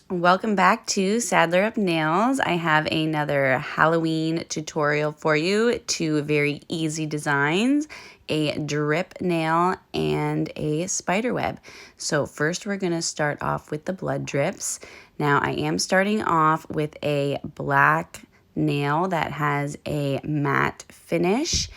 Welcome back to Sadler Up Nails. I have another Halloween tutorial for you. Two very easy designs, a drip nail and a spider web. So first we're going to start off with the blood drips. Now I am starting off with a black nail that has a matte finish.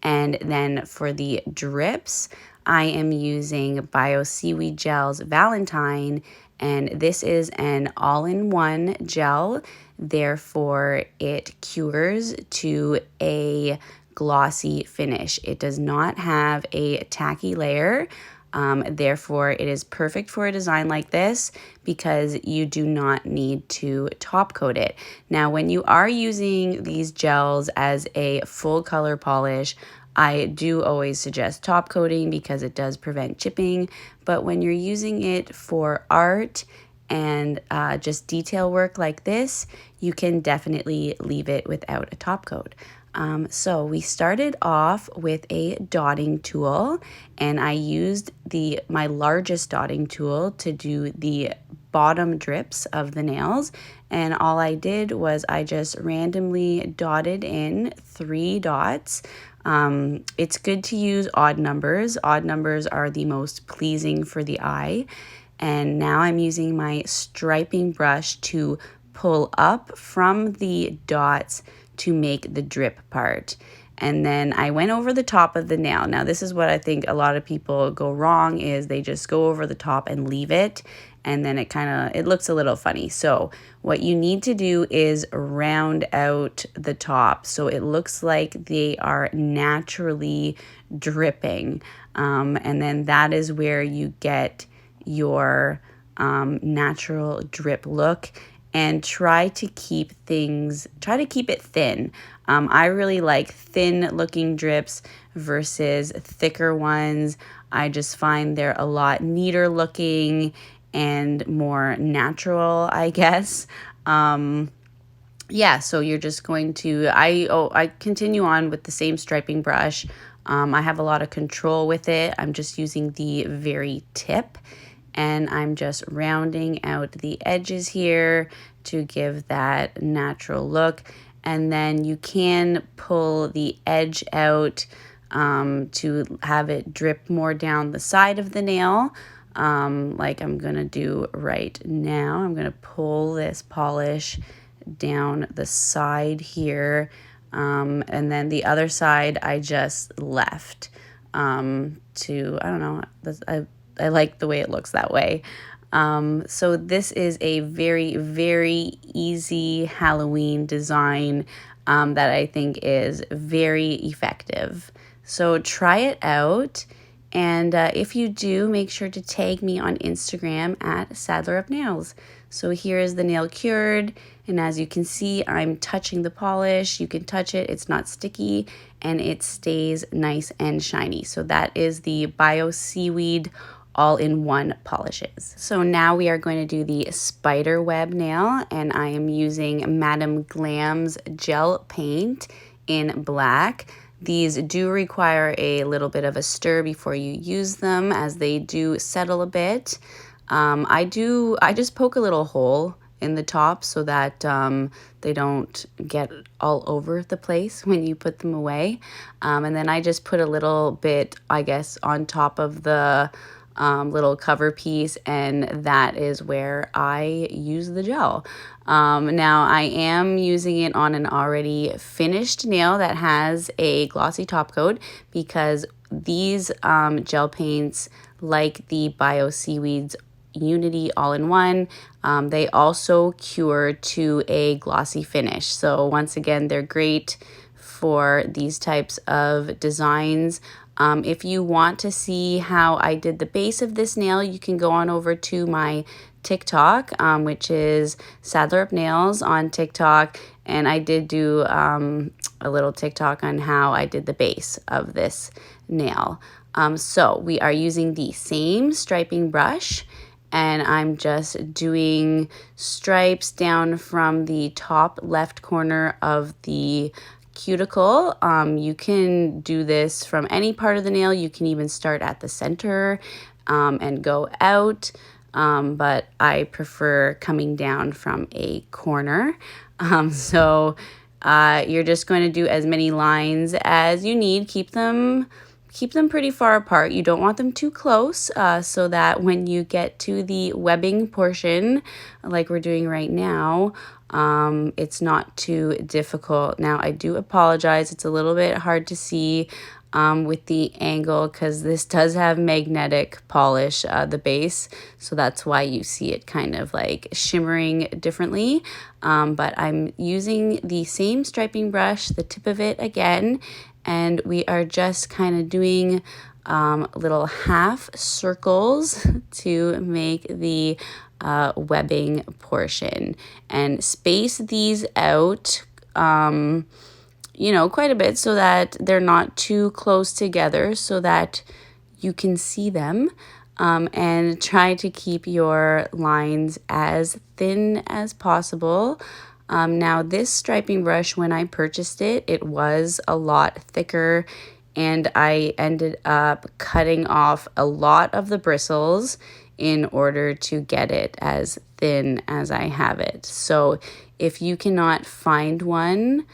And then for the drips, I am using Bioseaweed Gel's Valentine, and this is an all-in-one gel. Therefore, it cures to a glossy finish. It does not have a tacky layer. Therefore, it is perfect for a design like this because you do not need to top coat it. Now, when you are using these gels as a full color polish, I do always suggest top coating because it does prevent chipping. But when you're using it for art and just detail work like this, you can definitely leave it without a top coat. So we started off with a dotting tool, and I used my largest dotting tool to do the bottom drips of the nails. And all I did was I just randomly dotted in 3 dots. It's good to use odd numbers. Odd numbers are the most pleasing for the eye. And now I'm using my striping brush to pull up from the dots to make the drip part. And then I went over the top of the nail. Now this is what I think a lot of people go wrong, is they just go over the top and leave it, and then it looks a little funny. So what you need to do is round out the top so it looks like they are naturally dripping. And then that is where you get your natural drip look. And try to keep it thin. I really like thin looking drips versus thicker ones. I just find they're a lot neater looking and more natural, I guess. Yeah, so you're just going to, I continue on with the same striping brush. I have a lot of control with it. I'm just using the very tip, and I'm just rounding out the edges here to give that natural look. And then you can pull the edge out to have it drip more down the side of the nail, like I'm gonna do right now. I'm gonna pull this polish down the side here, and then the other side I just left I don't know, I like the way it looks that way. So this is a very, very easy Halloween design that I think is very effective. So try it out. And if you do, make sure to tag me on Instagram at Sadler Up Nails. So here is the nail cured. And as you can see, I'm touching the polish. You can touch it, it's not sticky, and it stays nice and shiny. So that is the Bioseaweed all-in-one polishes. So now we are going to do the spider web nail, and I am using Madame Glam's gel paint in black. These do require a little bit of a stir before you use them, as they do settle a bit. I just poke a little hole in the top so that they don't get all over the place when you put them away. And then I just put a little bit, I guess, on top of the little cover piece, and that is where I use the gel. Now I am using it on an already finished nail that has a glossy top coat, because these gel paints, like the Bioseaweed's Unity all-in-one, they also cure to a glossy finish. So once again, they're great for these types of designs. If you want to see how I did the base of this nail, you can go on over to my TikTok, which is Sadler Up Nails on TikTok. And I did do a little TikTok on how I did the base of this nail. So we are using the same striping brush, and I'm just doing stripes down from the top left corner of the cuticle. You can do this from any part of the nail. You can even start at the center and go out. but I prefer coming down from a corner. So you're just going to do as many lines as you need. Keep them pretty far apart. You don't want them too close, so that when you get to the webbing portion, like we're doing right now, it's not too difficult. Now, I do apologize. It's a little bit hard to see with the angle because this does have magnetic polish, the base, so that's why you see it kind of like shimmering differently. But I'm using the same striping brush, the tip of it again, and we are just kind of doing little half circles to make the webbing portion, and space these out quite a bit so that they're not too close together, so that you can see them, and try to keep your lines as thin as possible. Now, this striping brush, when I purchased it, it was a lot thicker, and I ended up cutting off a lot of the bristles in order to get it as thin as I have it. So if you cannot find one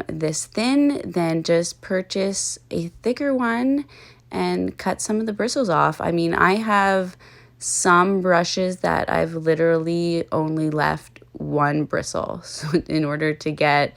this thin, then just purchase a thicker one and cut some of the bristles off. I mean, I have some brushes that I've literally only left one bristle, so in order to get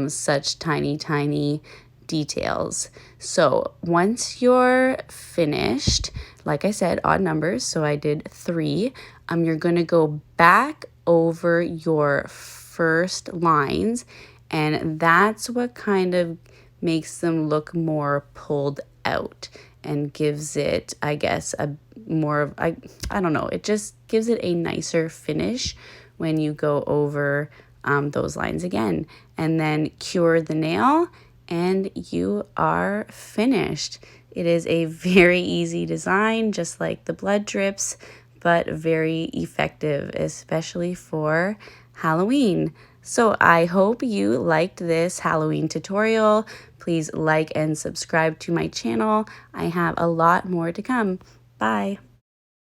such tiny details. So once you're finished, like I said, odd numbers, so I did 3, you're gonna go back over your first lines, and that's what kind of makes them look more pulled out and gives it, I guess, a more of, I don't know, it just gives it a nicer finish when you go over those lines again. And then cure the nail and you are finished. It is a very easy design, just like the blood drips, but very effective, especially for Halloween. So I hope you liked this Halloween tutorial. Please like and subscribe to my channel. I have a lot more to come. Bye.